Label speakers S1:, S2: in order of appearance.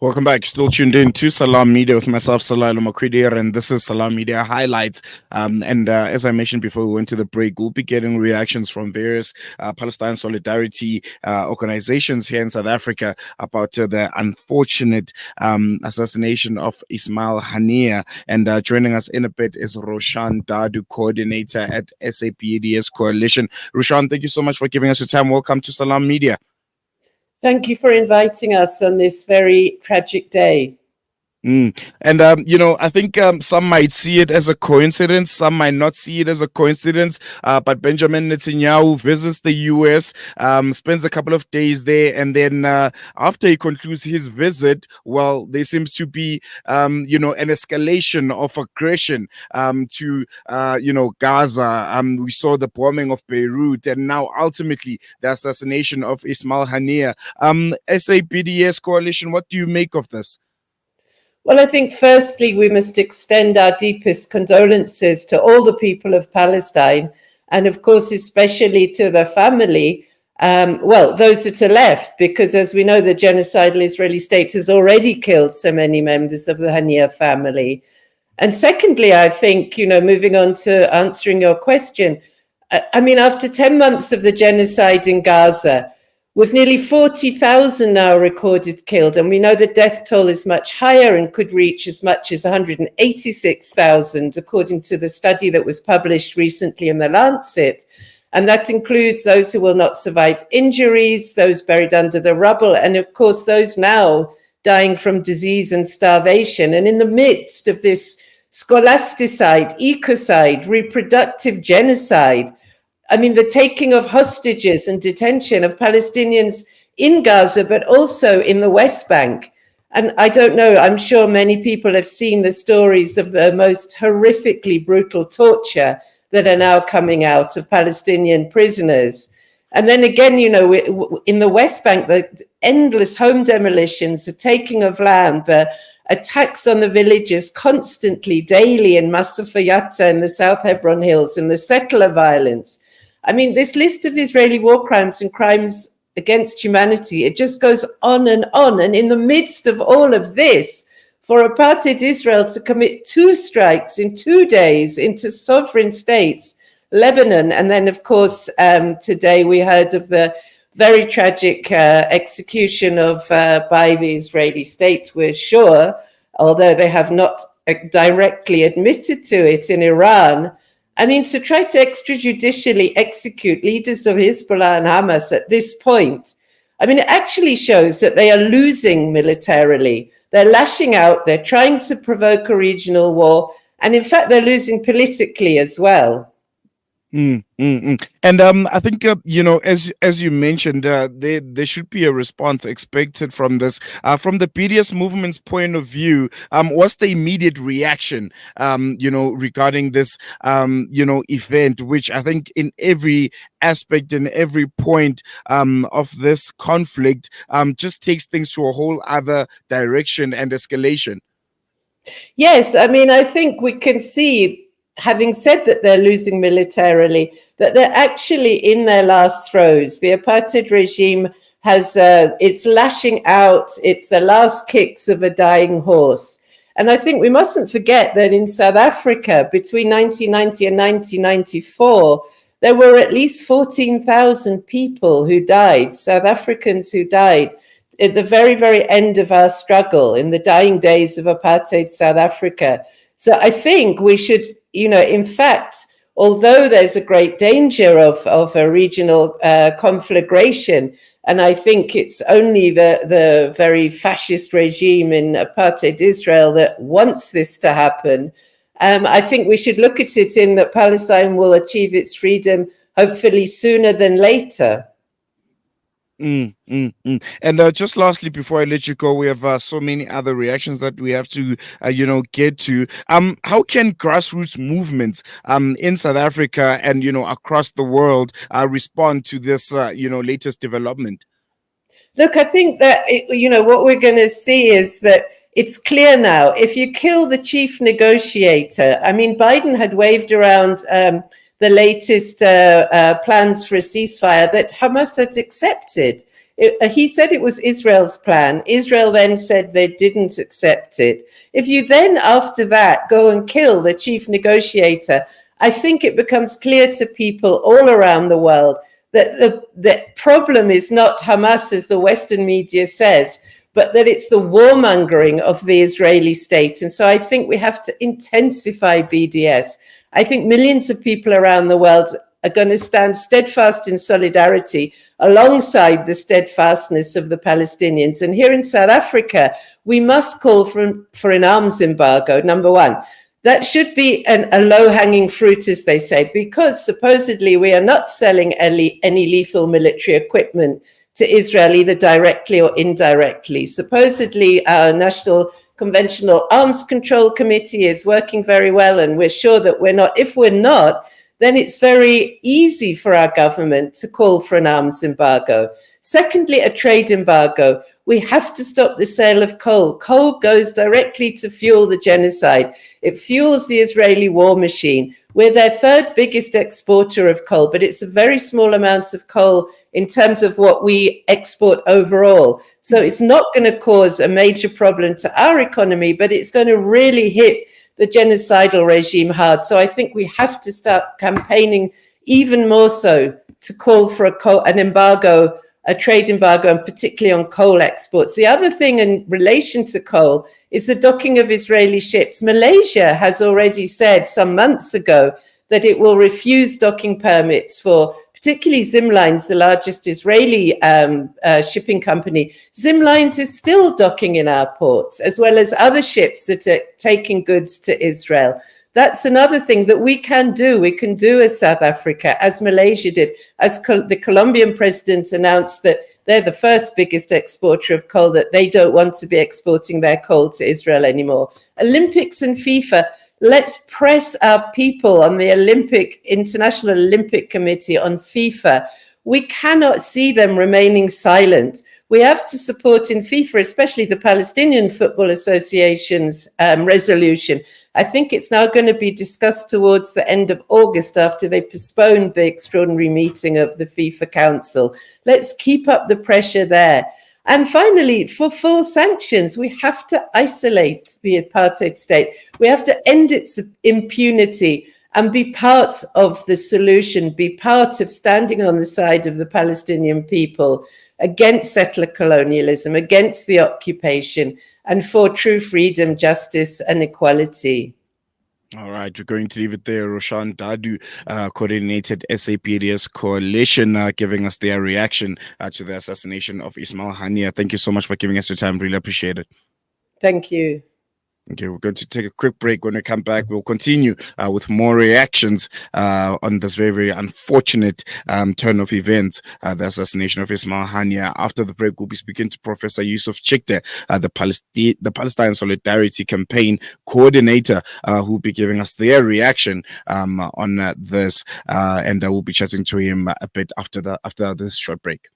S1: Welcome back. Still tuned in to Salam Media with myself, Salalo Makwidir, and this is Salam Media Highlights. As I mentioned before we went to the break, we'll be getting reactions from various Palestine solidarity organizations here in South Africa about the unfortunate assassination of Ismail Haniyeh. And joining us in a bit is Roshan Dadoo, coordinator at BDS Coalition. Roshan, thank you so much for giving us your time. Welcome to Salam Media.
S2: Thank you for inviting us on this very tragic day.
S1: And I think some might see it as a coincidence, some might not see it as a coincidence. But Benjamin Netanyahu visits the US, spends a couple of days there, and then after he concludes his visit, well, there seems to be an escalation of aggression to Gaza. We saw the bombing of Beirut, and now ultimately the assassination of Ismail Haniyeh. BDS Coalition, what do you make of this?
S2: Well, I think firstly, we must extend our deepest condolences to all the people of Palestine, and of course, especially to the family, those that are left, because as we know, the genocidal Israeli state has already killed so many members of the Haniyeh family. And secondly, I think, moving on to answering your question, I mean, after 10 months of the genocide in Gaza, with nearly 40,000 now recorded killed, and we know the death toll is much higher and could reach as much as 186,000, according to the study that was published recently in The Lancet. And that includes those who will not survive injuries, those buried under the rubble, and of course, those now dying from disease and starvation. And in the midst of this scholasticide, ecocide, reproductive genocide, I mean, the taking of hostages and detention of Palestinians in Gaza, but also in the West Bank. And I don't know, I'm sure many people have seen the stories of the most horrifically brutal torture that are now coming out of Palestinian prisoners. And then again, in the West Bank, the endless home demolitions, the taking of land, the attacks on the villages constantly, daily in Masafa Yatta in the South Hebron Hills, and the settler violence. I mean, this list of Israeli war crimes and crimes against humanity, it just goes on and on. And in the midst of all of this, for apartheid Israel to commit 2 strikes in 2 days into sovereign states, Lebanon, and then, of course, today we heard of the very tragic execution of by the Israeli state, we're sure, although they have not directly admitted to it in Iran. I mean, to try to extrajudicially execute leaders of Hezbollah and Hamas at this point, I mean, it actually shows that they are losing militarily. They're lashing out. They're trying to provoke a regional war. And in fact, they're losing politically as well.
S1: And I think as you mentioned, there should be a response expected from this. From the BDS movement's point of view, what's the immediate reaction? Regarding this event, which I think in every aspect, in every point of this conflict, just takes things to a whole other direction and escalation.
S2: Yes, I mean, I think we can see, having said that they're losing militarily, that they're actually in their last throes. The apartheid regime it's lashing out. It's the last kicks of a dying horse. And I think we mustn't forget that in South Africa, between 1990 and 1994, there were at least 14,000 people who died, South Africans who died at the very, very end of our struggle, in the dying days of apartheid South Africa. So I think we should, in fact, although there's a great danger of a regional conflagration, and I think it's only the very fascist regime in apartheid Israel that wants this to happen, I think we should look at it in that Palestine will achieve its freedom hopefully sooner than later.
S1: And just lastly, before I let you go, we have so many other reactions that we have to, get to. How can grassroots movements in South Africa and, across the world respond to this, latest development?
S2: Look, I think that, what we're going to see is that it's clear now, if you kill the chief negotiator, I mean, Biden had waved around the latest plans for a ceasefire that Hamas had accepted. He said it was Israel's plan. Israel then said they didn't accept it. If you then, after that, go and kill the chief negotiator, I think it becomes clear to people all around the world that the problem is not Hamas, as the Western media says, but that it's the warmongering of the Israeli state. And so I think we have to intensify BDS. I think millions of people around the world are going to stand steadfast in solidarity alongside the steadfastness of the Palestinians. And here in South Africa, we must call for an arms embargo, number one. That should be a low-hanging fruit, as they say, because supposedly we are not selling any lethal military equipment to Israel, either directly or indirectly. Supposedly, our National Conventional Arms Control Committee is working very well, and we're sure that we're not. If we're not, then it's very easy for our government to call for an arms embargo. Secondly, a trade embargo. We have to stop the sale of coal. Coal goes directly to fuel the genocide. It fuels the Israeli war machine. We're their third biggest exporter of coal, but it's a very small amount of coal in terms of what we export overall. So it's not going to cause a major problem to our economy, but it's going to really hit the genocidal regime hard. So I think we have to start campaigning even more so to call for an embargo, a trade embargo, and particularly on coal exports. The other thing in relation to coal is the docking of Israeli ships. Malaysia has already said some months ago that it will refuse docking permits for particularly Zimlines, the largest Israeli shipping company. Zimlines is still docking in our ports, as well as other ships that are taking goods to Israel. That's another thing that we can do. We can do as South Africa, as Malaysia did, as the Colombian president announced that they're the first biggest exporter of coal, that they don't want to be exporting their coal to Israel anymore. Olympics and FIFA. Let's press our people on the International Olympic Committee, on FIFA. We cannot see them remaining silent. We have to support in FIFA, especially the Palestinian Football Association's resolution. I think it's now going to be discussed towards the end of August after they postponed the extraordinary meeting of the FIFA Council. Let's keep up the pressure there. And finally, for full sanctions, we have to isolate the apartheid state. We have to end its impunity and be part of the solution, be part of standing on the side of the Palestinian people against settler colonialism, against the occupation, and for true freedom, justice, and equality.
S1: All right, we're going to leave it there. Roshan Dadoo, coordinated BDS Coalition, giving us their reaction to the assassination of Ismail Haniyeh. Thank you so much for giving us your time. Really appreciate it.
S2: Thank you.
S1: Okay, we're going to take a quick break. When we come back, we'll continue with more reactions on this very, very unfortunate turn of events, the assassination of Ismail Haniyeh. After the break, we'll be speaking to Professor Yusuf Chikte, the Palestine Solidarity Campaign coordinator, who will be giving us their reaction on this, and we'll be chatting to him a bit after this short break.